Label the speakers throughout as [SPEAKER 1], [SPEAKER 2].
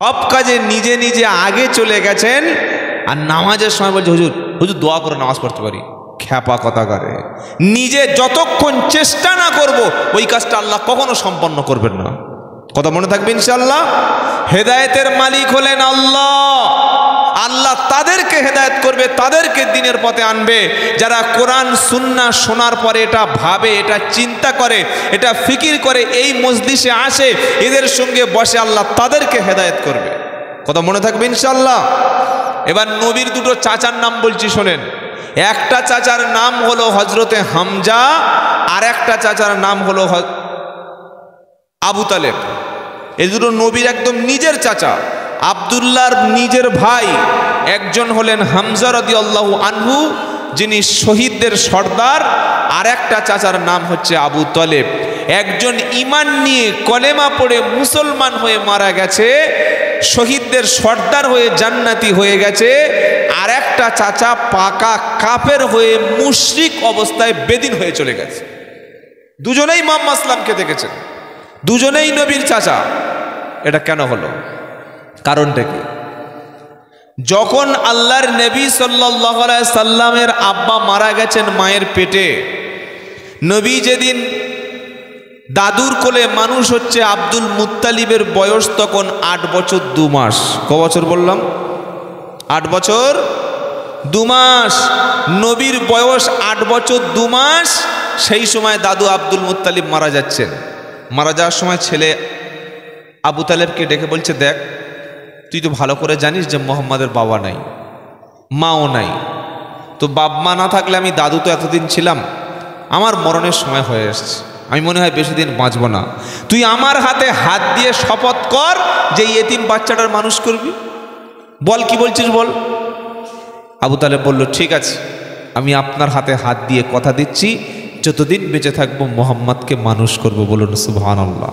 [SPEAKER 1] সব কাজে নিজে নিজে আগে চলে গেছেন। আর নামাজের সময় বলছে হুজুর হুজুর দোয়া করে নামাজ পড়তে পারি। খ্যাপা কথা করে। নিজে যতক্ষণ চেষ্টা না করব ওই কাজটা আল্লাহ কখনো সম্পন্ন করবেন না। কথা মনে থাকবে ইনশাআল্লাহ। হেদায়েতের মালিক হলেন আল্লাহ। আল্লাহ তাদেরকে হেদায়েত করবে, তাদেরকে দ্বীনের পথে আনবে যারা কোরআন সুন্নাহ শোনার পরে এটা ভাবে, এটা চিন্তা করে, এটা ফিকির করে, এই মজলিসে আসে, এদের সঙ্গে বসে, আল্লাহ তাদেরকে হেদায়েত করবে। কথা মনে থাকবে ইনশাআল্লাহ। এবার নবীর দুটো চাচার নাম বলছি শোনেন। একটা চাচার নাম হলো হযরতে হামজা, আর একটা চাচার নাম হলো আবু তালেব। এই দুটো নবীর একদম নিজের চাচা। আব্দুল্লাহর নিজের ভাই একজন হলেন হামজা রাদিয়াল্লাহু আনহু, যিনি শহীদদের সর্দার, আর একটা চাচার নাম হচ্ছে আবু তালেব। একজন ঈমান নিয়ে কলেমা পড়ে মুসলমান হয়ে মারা গেছে, শহীদদের সর্দার হয়ে জান্নাতি হয়ে গেছে, আর একটা চাচা পাকা কাফের হয়ে মুশরিক অবস্থায় বেদিন হয়ে চলে গেছে। দুজনেই মুহাম্মদ সাল্লামকে দেখেছেন, দুজনেই নবীর চাচা। এটা কেন হলো? কারণটা কি? যখন আল্লাহর নবী সাল্লাল্লাহু আলাইহি সাল্লামের আব্বা মারা গেছেন মায়ের পেটে, নবী যেদিন দাদুর কোলে মানুষ হচ্ছে, আব্দুল মুত্তালিবের বয়স তখন 8 বছর 2 মাস। ক বছর বললাম? 8 বছর 2 মাস। নবীর বয়স 8 বছর 2 মাস। সেই সময় দাদু আব্দুল মুত্তালিব মারা যাচ্ছেন। মারা যাওয়ার সময় ছেলে আবু তালেবকে ডেকে বলছে, দেখ তুই তো ভালো করে জানিস যে মোহাম্মদের বাবা নাই, মাও নাই, তো বাপ মা না থাকলে আমি দাদু তো এতদিন ছিলাম, আমার মরণের সময় হয়ে এসছে, আমি মনে হয় বেশি দিন বাঁচব না। তুই আমার হাতে হাত দিয়ে শপথ কর যে এতিম বাচ্চাটার মানুষ করবি। বল কি বলছিস বল। আবু তালেব বলল, ঠিক আছে, আমি আপনার হাতে হাত দিয়ে কথা দিচ্ছি, যতদিন বেঁচে থাকবো মোহাম্মদকে মানুষ করব। বলুন সুবহানাল্লাহ।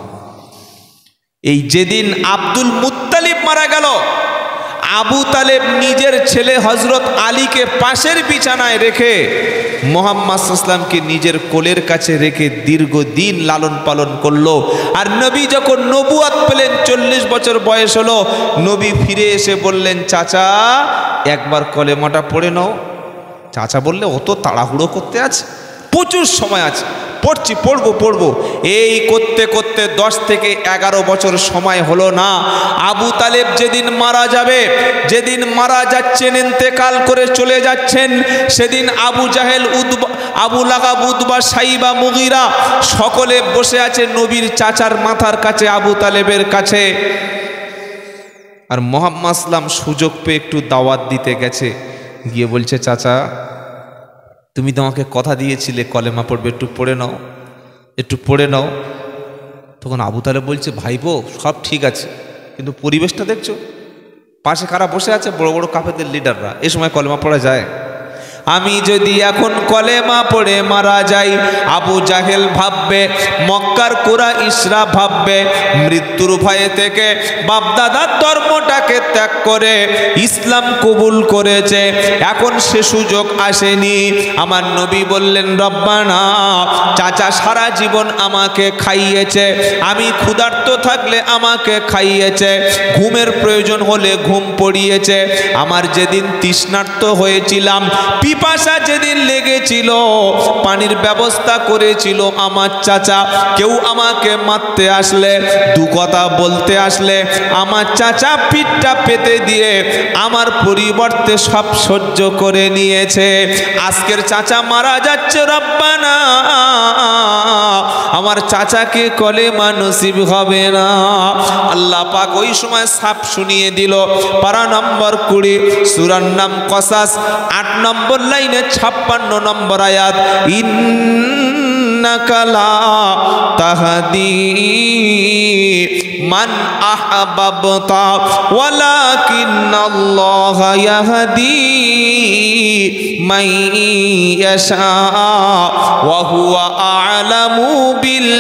[SPEAKER 1] এই যেদিন আব্দুল মুত্তালিব মারা গেল, আবু তালেব নিজের ছেলে হযরত আলীকে পাশের বিছানায় রেখে মুহাম্মদ সাল্লাল্লাহু আলাইহি ওয়াসাল্লামকে নিজের কোলের কাছে রেখে দীর্ঘদিন লালন পালন করলো। আর নবী যখন নবুয়ত পেলেন, 40 বছর বয়স হলো, নবী ফিরে এসে বললেন, চাচা একবার কলেমাটা পড়ে নাও। চাচা বললে, অত তাড়াহুড়ো করতে আছে, প্রচুর সময় আছে, পড়বো। এই করতে করতে 10 থেকে 11 বছর সময় হলো না। আবু তালেব যেদিন মারা যাবে, যেদিন মারা যাচ্ছেন, ইন্তেকাল করে চলে যাচ্ছেন, সেদিন আবু জাহেল, আবু লাহাব, উতবা, সাইবা, মুগীরা সকলে বসে আছে নবীর চাচার মাথার কাছে, আবু তালেবের কাছে। আর মুহাম্মদ সাল্লাম সুযোগ পেয়ে একটু দাওয়াত দিতে গেছে, গিয়ে বলছে, চাচা তুমি তো আমাকে কথা দিয়েছিলে কলেমা পড়বে, একটু পড়ে নাও। তখন আবু তালেব বলছে, ভাইপো সব ঠিক আছে, কিন্তু পরিবেশটা দেখছো, পাশে কারা বসে আছে, বড় বড় কাফেরদের লিডাররা, এই সময় কলেমা পড়া যায়? আমি যদি এখন কলেমা পড়ে মারা যাই, আবু জাহেল ভাববে, মক্কার কুরাইশরা ভাববে মৃত্যুর ভয়ে থেকে বাপদাদার ধর্মটাকে ত্যাগ করে ইসলাম কবুল করেছে, এখন সে সুযোগ আসেনি। আমার নবী বললেন, রব্বানা, চাচা সারা জীবন আমাকে খাইয়েছে, আমি ক্ষুধার্ত থাকলে আমাকে খাইয়েছে, ঘুমের প্রয়োজন হলে ঘুম পড়িয়েছে, আমার যেদিন তৃষ্ণার্ত হয়েছিলাম, পিপাসা যেদিন লেগেছিল, পানির ব্যবস্থা করেছিল আমার চাচা। কেউ আমাকে মারতে আসলে, দু কথা বলতে আসলে, আমার চাচা পিঠটা পেতে দিয়ে আমার পরিবর্তে সব সহ্য করে নিয়েছে। আজকের চাচা মারা যাচ্ছে, রব্বানা আমার চাচাকে কলেমা নসিব হবে না। আল্লাহ পাক ওই সময় সাপ শুনিয়ে দিল। পারা নম্বর 20, সূরার নাম কসাস, 8 নম্বর লাইনে 56 নম্বর আয়াত, ইন্নাকা লা তাহদি মান আহবাবতা ওয়ালাকিন্নাল্লাহা ইয়াহদি মান ইয়াশা ওয়া হুয়া আ'লামু বিল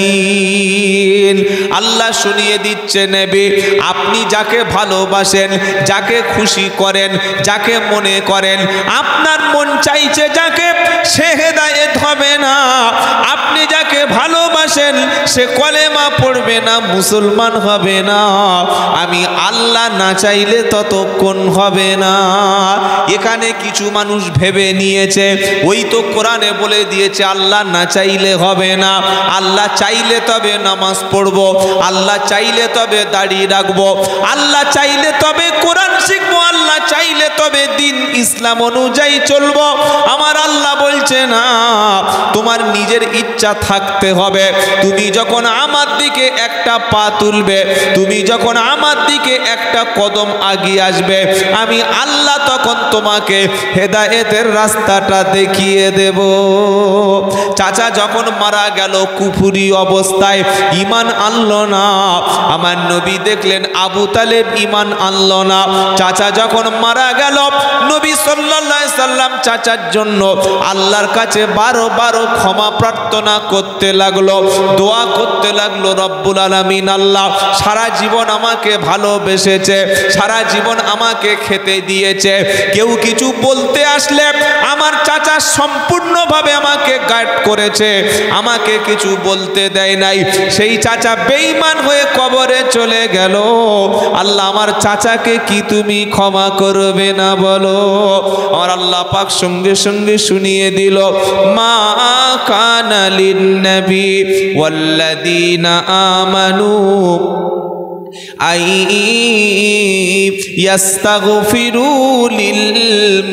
[SPEAKER 1] মুহতাদিন। আল্লাহ শুনিয়ে দিচ্ছে, নবী আপনি যাকে ভালোবাসেন, যাকে খুশি করেন, যাকে মনে করেন, আপনার মন চাইছে যাকে, সে হেদায়েত হবে না। আপনি যাকে ভালোবাসেন ভালোবাসেন সে কলেমা পড়বে না, মুসলমান হবে না। আমি আল্লাহ না চাইলে ততক্ষণ হবে না। এখানে কিছু মানুষ ভেবে নিয়েছে ওই তো কোরআনে বলে দিয়েছে আল্লাহ না চাইলে হবে না, আল্লাহ চাইলে তবে নামাজ পড়বো, আল্লাহ চাইলে তবে দাড়ি রাখবো, আল্লাহ চাইলে তবে কোরআন শিখবো, আল্লাহ চাইলে তবে দিন ইসলাম অনুযায়ী চলবো। আমার আল্লাহ বলছে না, তোমার নিজের ইচ্ছা থাকতে হবে। তুমি যখন আমার দিকে একটা পা তুলবে, তুমি যখন আমার দিকে একটা কদম আগিয়ে আসবে, আমি আল্লাহ তখন তোমাকে হেদায়েতের রাস্তাটা দেখিয়ে দেব। চাচা যখন মারা গেল কুফরি অবস্থায়, ঈমান আনলো না। আমার নবী দেখলেন আবু তালেব ঈমান আনলো না। চাচা যখন মারা গেল, নবী সাল্লাল্লাহু আলাইহি সাল্লাম চাচার জন্য আল্লাহর কাছে 12 ক্ষমা প্রার্থনা করতে লাগলো, দোয়া করতে লাগলো। রব্বুল আলামিন আল্লাহ সারা জীবন আমাকে ভালোবেসেছে, সারা জীবন আমাকে খেতে দিয়েছে। কেউ কিছু বলতে আসলে আমার চাচা সম্পূর্ণভাবে আমাকে গাইড করেছে, আমাকে কিছু বলতে দেয় নাই। সেই চাচা বেঈমান হয়ে কবরে চলে গেল। আল্লাহ আমার চাচাকে কি তুমি ক্ষমা করবে না বলো? আর আল্লাহ পাক সঙ্গে সঙ্গে শুনিয়ে দিল, মা কানা লিন-নবী ওয়াল্লাযীনা আমানু আই ইয়াস্তাগফিরু লিল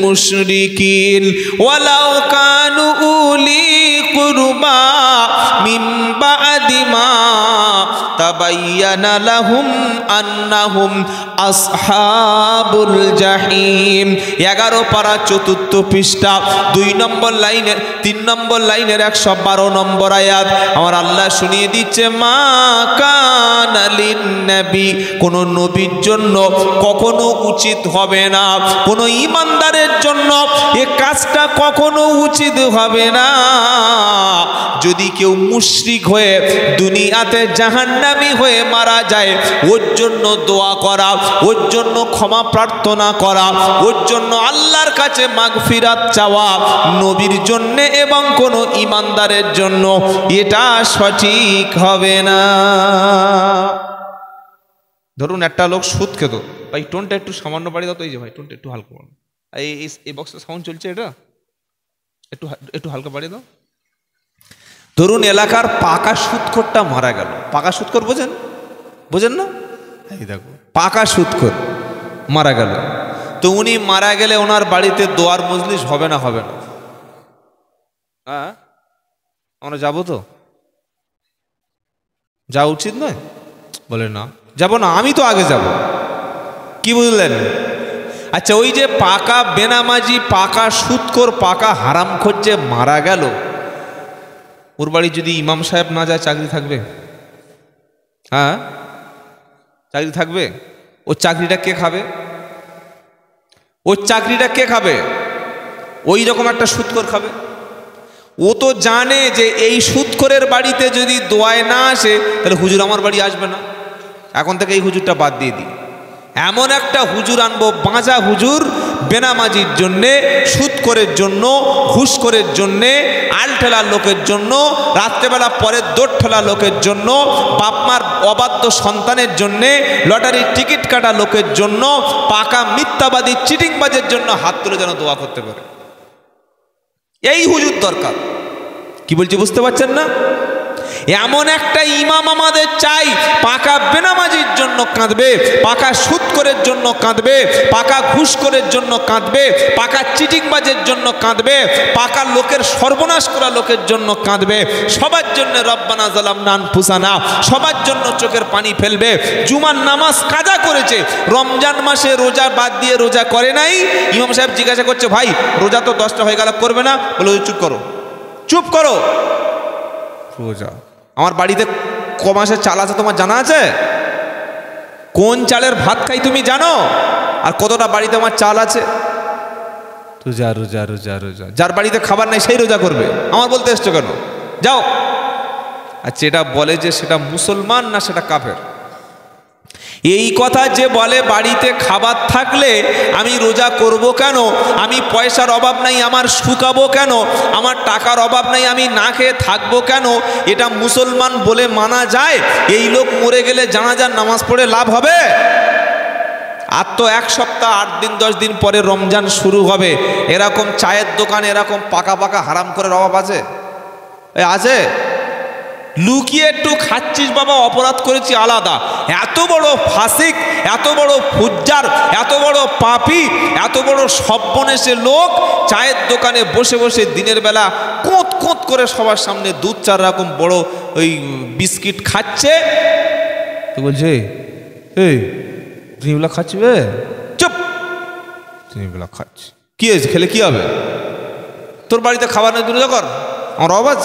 [SPEAKER 1] মুশরিকিন ওয়ালাউ কানু উলি কুরবা মিন বা'দি মা তাবায়্যানা লাহুম আন্নাহুম আসহাবুল জাহিম। 11 পারা 4 পৃষ্ঠা 2 নম্বর লাইনের 3 নম্বর লাইনের 112 নম্বর আয়াত। আমার আল্লাহ শুনিয়ে দিচ্ছে, মা কানা লিন-নবী, কোন নবীর জন্য কখনো উচিত হবে না, কোন ঈমানদারের জন্য এ কাজটা কখনো উচিত হবে না, যদি কেউ মুশরিক হয়ে দুনিয়াতে জাহান্নামী হয়ে মারা যায়, ওর জন্য দোয়া করা, ওর জন্য ক্ষমা প্রার্থনা করা, ওর জন্য আল্লাহর কাছে মাগফিরাত চাওয়া নবীর জন্য এবং কোন ঈমানদারের জন্য এটা সঠিক হবে না। ধরুন একটা লোক সুদ খেত, ভাই টোনটা একটু সামান্য বাড়িয়ে দাও তো, এই যে ভাই টোনটা একটু হালকা বাড়ানো, এই বক্সের সাউন্ড চলছে, এটা একটু হালকা বাড়িয়ে দাও। ধরুন এলাকার পাকা সুদখোরটা মারা গেল। পাকা সুদখোর বোঝেন? বোঝেন না? এই দেখো পাকা সুদখোর মারা গেল। তো উনি মারা গেলে ওনার বাড়িতে দোয়ার মজলিস হবে না? হবে না? হ্যাঁ, আমরা যাবো তো? যাওয়া উচিত নয়? বলে না, যাব না, আমি তো আগে যাব। কি বুঝলেন? আচ্ছা, ওই যে পাকা বেনামাজি, পাকা সুদখোর, পাকা হারামখোর যে মারা গেল, ওর বাড়ি যদি ইমাম সাহেব না যায়, চাকরি থাকবে? হ্যাঁ, চাকরি থাকবে? ওর চাকরিটা কে খাবে? ওর চাকরিটা কে খাবে? ওই রকম একটা সুদখোর খাবে। ও তো জানে যে এই সুদখোরের বাড়িতে যদি দোয়ায় না আসে, তাহলে হুজুর আমার বাড়ি আসবে না, এখন থেকে এই হুজুরটা বাদ দিয়ে দিই। এমন একটা হুজুর আনবো, বাঁচা হুজুর, বেনামাজির জন্যে, সুদখোরের জন্য, ঘুষখোরের জন্যে, আলঠেলা লোকের জন্য, রাত্রেবেলা পরে দৌড় ঠেলা লোকের জন্য, বাপমার অবাধ্য সন্তানের জন্যে, লটারির টিকিট কাটা লোকের জন্য, পাকা মিথ্যাবাদী চিটিংবাজের জন্য হাত তুলে যেন দোয়া করতে পারে। এই হুজুর দরকার। কি বলছি বুঝতে পারছেন না? এমন একটা ইমাম আমাদের চাই, পাকা বেনামাজির জন্য কাঁদবে, পাকা সুদখোরের জন্য কাঁদবে, পাকা ঘুষখোরের জন্য কাঁদবে, পাকা চিটিংবাজের জন্য কাঁদবে, পাকা লোকের সর্বনাশ করা লোকের জন্য কাঁদবে, সবার জন্য রব্বানা যালামনা আনফুসানা, সবার জন্য চোখের পানি ফেলবে। জুমার নামাজ কাজা করেছে, রমজান মাসে রোজা বাদ দিয়ে রোজা করে নাই। ইমাম সাহেব জিজ্ঞাসা করছে, ভাই রোজা তো 10টা হয়ে গেল, করবে না? বলে চুপ করো, চুপ করো। রোজা আমার বাড়িতে ক মাসের চাল আছে তোমার জানা আছে? কোন চালের ভাত খাই তুমি জানো? আর কতটা বাড়িতে আমার চাল আছে? রোজা রোজা রোজা রোজা। যার বাড়িতে খাবার নাই সেই রোজা করবে। আমার বলতে এসছো কেন? যাও। আচ্ছা, এটা বলে যে সেটা মুসলমান না সেটা কাফের? এই কথা যে বলে বাড়িতে খাবার থাকলে আমি রোজা করব কেন, আমি পয়সার অভাব নাই আমার শুকাবো কেন, আমার টাকার অভাব নাই আমি না খেয়ে থাকবো কেন, এটা মুসলমান বলে মানা যায়? এই লোক মরে গেলে জানাজার নামাজ পড়ে লাভ হবে? আর তো 1 সপ্তাহ 8 দিন 10 দিন পরে রমজান শুরু হবে, এরকম চায়ের দোকানে এরকম পাকা পাকা হারাম করে অভাব আছে? আছে? লুকিয়ে একটু খাচ্ছিস বাবা, অপরাধ করেছি আলাদা। এত বড় ফাসিক, এত বড় ফুজ্জার, এত বড় পাপী, এত বড় সর্বনেশে লোক চায়ের দোকানে বসে বসে দিনের বেলা কোঁত কোঁত করে সবার সামনে 2-4 রকম বড় ওই বিস্কিট খাচ্ছে। তো বলছে এই তুমি এগুলো খাচ্ছিবে? চুপ, তুমি এগুলো খাচ্ছি কি হয়েছে, খেলে কি হবে? তোর বাড়িতে খাবার নেই, দূরে কর, আমার আওয়াজ।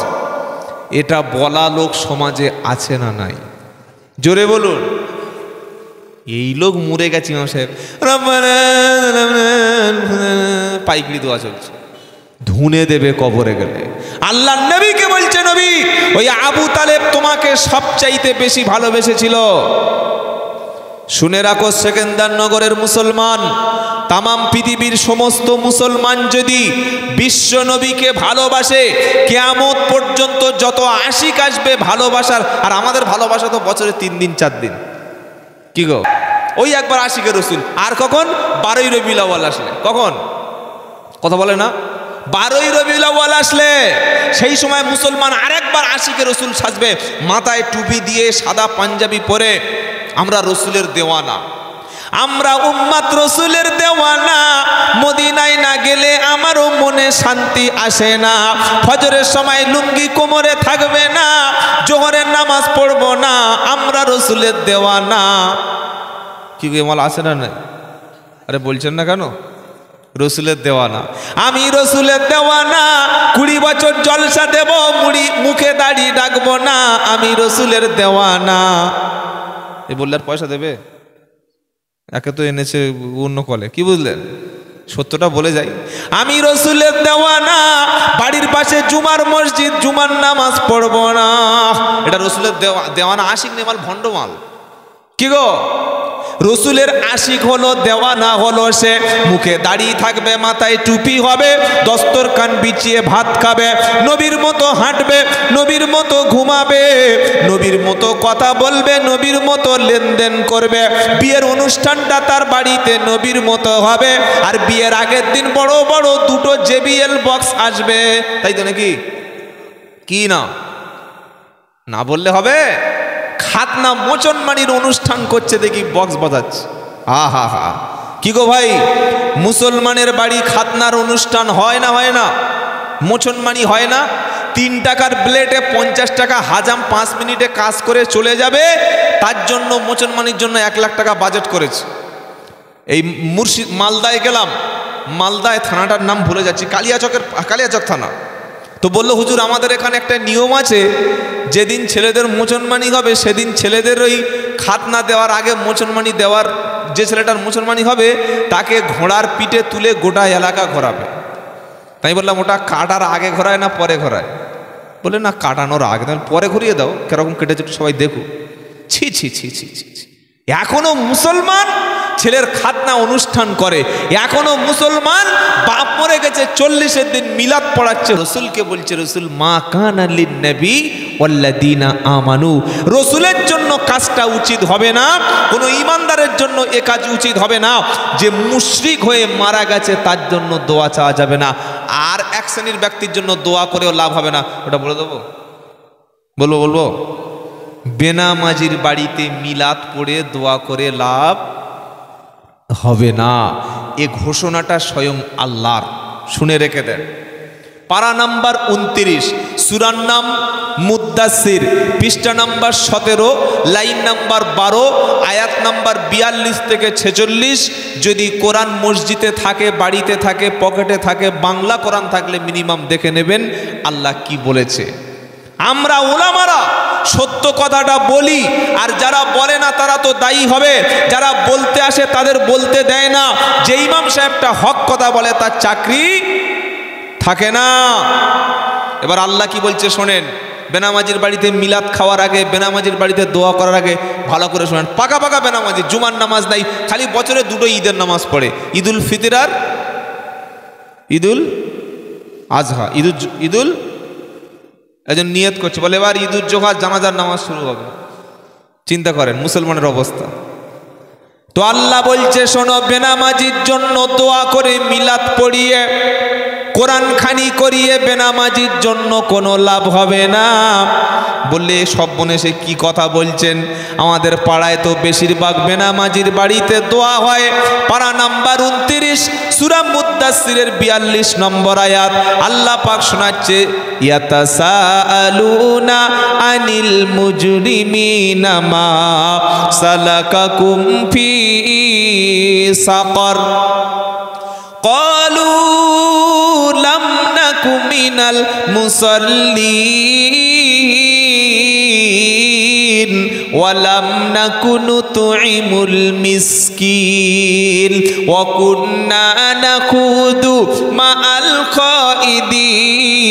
[SPEAKER 1] এটা বলা লোক সমাজে আছে না নাই? জোরে বলুন। এই লোক মরে গেছে ইমাম সাহেব, পাইকারি দোয়া চলছে, ধুনে দেবে কবরে গেলে। আল্লাহর নবীকে বলছে, নবী ওই আবু তালেব তোমাকে সবচাইতে বেশি ভালোবেসেছিল। শুনে রাখো সেকেন্দারনগরের মুসলমান, তামাম পৃথিবীর সমস্ত মুসলমান যদি বিশ্ব নবীকে ভালোবাসে, কিয়ামত পর্যন্ত যত আশিক আসবে ভালোবাসার, আর আমাদের ভালোবাসা তো বছরে 3 দিন 4 দিন, কি গো? ওই একবার আশিকে রসুল, আর কখন? 12ই রবিউল আউয়াল আসলে। কখন? কথা বলে না? 12ই রবিউল আউয়াল আসলে সেই সময় মুসলমান আরেকবার আশিকে রসুল সাজবে, মাথায় টুপি দিয়ে সাদা পাঞ্জাবি পরে। আমরা রসুলের দেওয়ানা, আমরা উম্মাত রসুলের দেওয়ানা। মদিনায় না গেলে আমারও মনে শান্তি আসে না। ফজরের সময় লুঙ্গি কোমরে থাকবে না, জোহরের নামাজ পড়বো না, আমরা রসুলের দেওয়ানা। কি মাল আসে না? নাই? আরে বলছেন না কেন? রসুলের দেওয়ানা, আমি রসুলের দেওয়ানা। 20 বছর জলসা দেব, মুখে দাড়ি ডাকবো না, আমি রসুলের দেওয়ানা। এ বললে আর পয়সা দেবে? একে তো এনেছে অন্য কলে, কি বুঝলেন? সত্যটা বলে যাই, আমি রসুলের দেওয়ানা। বাড়ির পাশে জুমার মসজিদ, জুমার নামাজ পড়বো না, এটা রসুলের দেওয়ানা। আশিক নেমাল, ভণ্ডমাল। কি গো? রসুলের আশিক হলো, দেওয়ানা হলো সে মুখে দাড়ি থাকবে, মাথায় টুপি হবে, দস্তরখান বিছিয়ে ভাত খাবে, নবীর মতো হাঁটবে, নবীর মতো ঘুমাবে, নবীর মতো কথা বলবে, নবীর মতো লেনদেন করবে। বিয়ের অনুষ্ঠানটা তার বাড়িতে নবীর মতো হবে, আর বিয়ের আগের দিন বড় বড় 2টো JBL বক্স আসবে, তাই তো নাকি? কি না না বললে হবে? খাতনা মোচনমানির অনুষ্ঠান করছে, দেখি বক্স বাজাচ্ছে। হা হা, কি গো ভাই, মুসলমানের বাড়ি খাতনার অনুষ্ঠান হয় না? হয় না? মোচনমানি হয় না? 3 টাকার প্লেটে 50 টাকা হাজাম 5 মিনিটে কাজ করে চলে যাবে, তার জন্য মোচনমানির জন্য 1 লাখ টাকা বাজেট করেছে। এই মালদায় গেলাম, মালদায় থানাটার নাম ভুলে যাচ্ছি, কালিয়াচক থানা। তো বললো, হুজুর আমাদের এখানে একটা নিয়ম আছে, যেদিন ছেলেদের মোচনমানি হবে সেদিন ছেলেদের ওই খাতনা দেওয়ার আগে মোচনমানি দেওয়ার, যে ছেলেটার মোচনমানি হবে তাকে ঘোড়ার পিঠে তুলে গোটা এলাকা ঘোরাবে। তাই বললাম, ওটা কাটার আগে ঘোরায় না পরে ঘোরায়? বলে না, কাটানোর আগে। পরে ঘুরিয়ে দাও, কিরকম কেটেছে সবাই দেখুক। ছি ছি ছি ছি ছি ছি, এখনো মুসলমান ছেলের খাতনা অনুষ্ঠান করে, এখনো মুসলমান বাপ মরে গেছে 40-এর দিন মিলাদ পড়াচ্ছে। রসুলকে বলছে, রসুল মা কানা লিন নবী ওয়াল্লাযীনা আমানু, রসুলের জন্য কাজটা উচিত হবে না, কোনো ইমানদারের জন্য এ কাজ উচিত হবে না যে মুশরিক হয়ে মারা গেছে তার জন্য দোয়া চাওয়া যাবে না, আর 1 শ্রেণীর ব্যক্তির জন্য দোয়া করেও লাভ হবে না। ওটা বলে দেবো? বলবো বেনামাজির বাড়িতে মিলাদ পড়ে দোয়া করে লাভ হবে না। এ ঘোষণাটা স্বয়ং আল্লাহর, শুনে রেখে দেন। পারা নাম্বার 29, সূরার নাম মুদ্দাসির, পৃষ্ঠা নাম্বার 17, লাইন নাম্বার 12, আয়াত নাম্বার 42 থেকে 46। যদি কোরআন মসজিদে থাকে, বাড়িতে থাকে, পকেটে থাকে, বাংলা কোরআন থাকলে মিনিমাম দেখে নেবেন আল্লাহ কি বলেছে। আমরা ওলামারা সত্য কথাটা বলি, আর যারা বলে না তারা তো দায়ী হবে। যারা বলতে আসে তাদের বলতে দেয় না। যে ইমাম সাহেবটা হক কথা বলে তার চাকরি থাকে না। এবার আল্লাহ কি বলছে শোনেন, বেনামাজির বাড়িতে মিলাদ খাওয়ার আগে, বেনামাজির বাড়িতে দোয়া করার আগে ভালো করে শোনেন, পাকা পাকা বেনামাজি, জুমার নামাজ নাই, খালি বছরে দুটো ঈদের নামাজ পড়ে, ঈদুল ফিতর আর ঈদুল আজহা। ঈদুল একজন নিয়ত করছে, বলে এবার ঈদুল জোহা জানাজার নামাজ শুরু হবে। চিন্তা করেন মুসলমানের অবস্থা। তো আল্লাহ বলছে শোনো, বেনামাজির জন্য দোয়া করে মিলাদ পড়িয়ে কোরআন খানি করিয়ে বেনামাজির জন্য কোনো লাভ হবে না। বললে সব মনে সে কি কথা বলছেন, আমাদের পাড়ায় তো বেশিরভাগ বেনামাজির বাড়িতে দোয়া হয়। পাড়া নাম্বার 29 সূরা মুদ্দাসসিরের 42 নম্বর আয়াত আল্লাহ পাক শোনাচ্ছে, ইয়াতাসাআলুনা আনিল মুজরিমিনা মা সালাকাকুম ফি সাকার ক্বালু লাম নাকু মিনাল মুসাল্লিন ওয়া লাম নাকু নুতঈমুল মিসকিন ওয়া কুন্না নাখুদু মাআল খাইদিন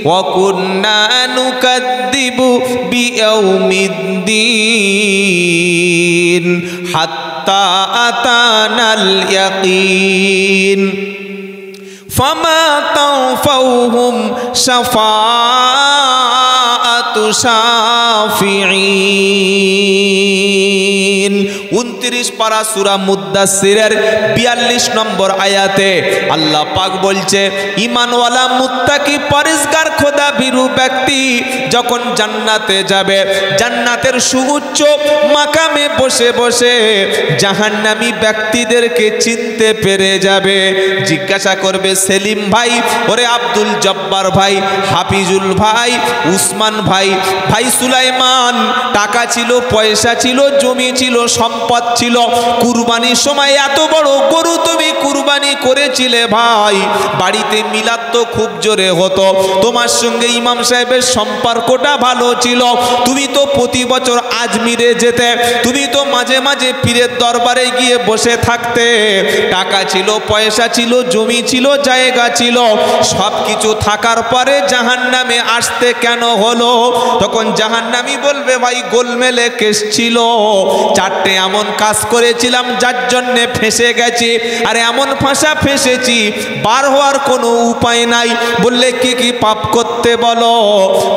[SPEAKER 1] ওয়া কুন্না নুকাদ্দিবু বিয়াউমিদ্দিন হাত্তা আতানাল ইয়াকিন ফামা তাওফাউহুম শাফাআতু শাফিঈন। 29 পারা সূরা মুদ্দাসসিরের 42 নম্বর আয়াতে আল্লাহ পাক বলছে, ঈমানওয়ালা মুত্তাকি পরেজগার খোদা ভীরু ব্যক্তি যখন জান্নাতে যাবে, জান্নাতের সুউচ্চ মাকামে বসে বসে জাহান্নামী ব্যক্তিদেরকে চিনতে পেরে যাবে। জিজ্ঞাসা করবে, সেলিম ভাই, ওরে আব্দুল জব্বার ভাই, হাফিজুল ভাই, উসমান ভাই, ভাই সুলাইমান, টাকা ছিল, পয়সা ছিল, জমি ছিল, সম্পদ ছিল, কুরবানির সময় এত বড় গরু তুমি কুরবানি করেছিলে ভাই, বাড়িতে মিলাদ তো খুব জোরে হতো, তোমার সঙ্গে ইমাম সাহেবের সম্পর্কটা ভালো ছিল, তুমি তো প্রতি বছর আজমিরে যেতে, তুমি তো মাঝে মাঝে পীরের দরবারে গিয়ে বসে থাকতে, টাকা ছিল, পয়সা ছিল, জমি ছিল, জায়গা ছিল, সব কিছু থাকার পরে জাহান্নামে আসতে কেন হলো? তখন জাহান্নামী বলবে, ভাই গোলমেলে কেস ছিল, চারটে এমন কাজ করেছিলাম যার জন্যে ফেঁসে গেছি, আর এমন ফাঁসা ফেঁসেছি বার হওয়ার কোনো উপায় নাই। বললে কি কি পাপ করতে বলো,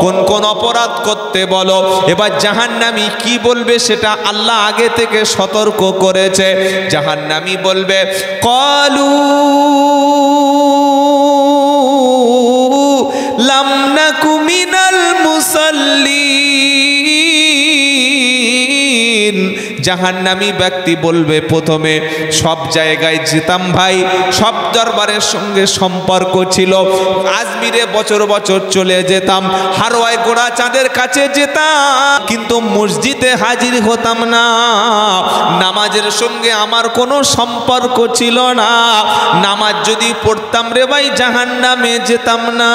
[SPEAKER 1] কোন কোন অপরাধ করতে বলো। এবার জাহান্নামী কি বলবে সেটা আল্লাহ আগে থেকে সতর্ক করেছে। জাহান্নামী বলবে, ক্বালু লাম নাকু মিনাল মুসাল্লিন। জাহান্নামী ব্যক্তি বলবে, প্রথমে সব জায়গায় যেতাম ভাই, সব দরবারের সঙ্গে সম্পর্ক ছিল, আজমিরে বছর বছর চলে যেতাম, হারোয়ায় গোড়া চাঁদের কাছে যেতাম, কিন্তু মসজিদে হাজির হতাম না, নামাজের সঙ্গে আমার কোনো সম্পর্ক ছিল না, নামাজ যদি পড়তাম রে ভাই জাহান্নামে যেতাম না।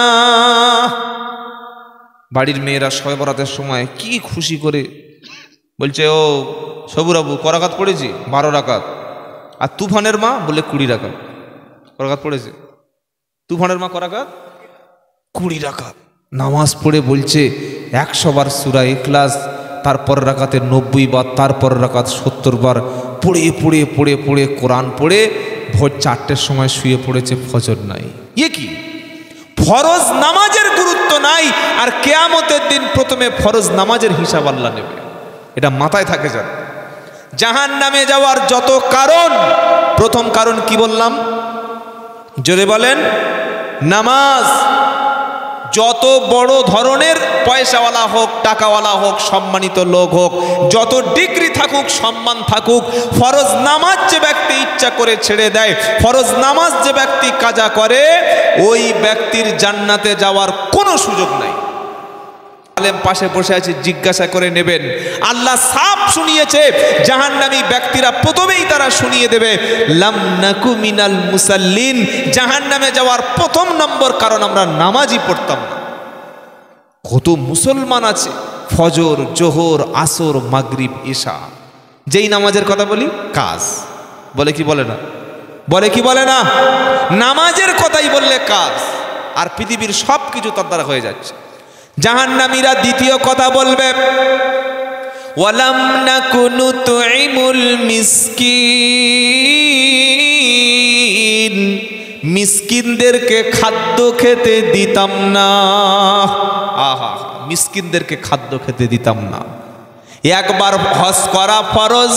[SPEAKER 1] বাড়ির মেয়েরা শবে বরাতের সময় কি খুশি করে বলছে, ও সবুরাবু করাকাত পড়েছি 12 রাকাত, আর তুফানের মা বলে 20 রাকাত। করাকাত পড়েছে তুফানের মা, করাকাত 20 রাকাত নামাজ পড়ে বলছে 100 বার সূরা ইখলাস, তারপর রাকাতে 90 বার, তারপর রাকাত 70 বার পড়ে পড়ে পড়ে পড়ে কোরআন পড়ে ভোর 4টের সময় শুয়ে পড়েছে, ফজর নাই। এ কি ফরজ নামাজের গুরুত্ব নাই, আর কিয়ামতের দিন প্রথমে ফরজ নামাজের হিসাব আল্লাহ নেবে, এটা মাথায় থাকে। যান জাহান্নামে যাওয়ার যত কারণ, প্রথম কারণ কি বললাম, জোরে বলেন, নামাজ। যত বড় ধরনের পয়সাওয়ালা হোক, টাকাওয়ালা হোক, সম্মানিত লোক হোক, যত ডিগ্রি থাকুক, সম্মান থাকুক, ফরজ নামাজ যে ব্যক্তি ইচ্ছা করে ছেড়ে দেয়, ফরজ নামাজ যে ব্যক্তি কাজা করে, ওই ব্যক্তির জান্নাতে যাওয়ার কোনো সুযোগ নাই। আলেম পাশে বসে আছে, জিজ্ঞাসা করে নেবেন। আল্লাহ সাফ শুনিয়েছে, জাহান্নামী ব্যক্তিরা প্রথমেই তারা শুনিয়ে দেবে, লাম নাকু মিনাল মুসাল্লিন। জাহান্নামে যাওয়ার প্রথম নম্বর কারণ আমরা নামাজই পড়তাম না। কত মুসলমান আছে ফজর, জোহর, আসর, মাগরিব, ইশা, যেই নামাজের কথা বলি কাজ, বলে কি বলে না, বলে কি বলে না, নামাজের কথাই বললে কাজ, আর পৃথিবীর সব কিছু তার দ্বারা হয়ে যাচ্ছে। জাহান্নামীরা দ্বিতীয় কথা বলবে, ওয়ালাম নাকু নুতঈমুল মিসকিন, মিসকিনদেরকে খাদ্য খেতে দিতাম না। আহা, মিসকিনদেরকে খাদ্য খেতে দিতাম না। একবার হজ করা ফরজ,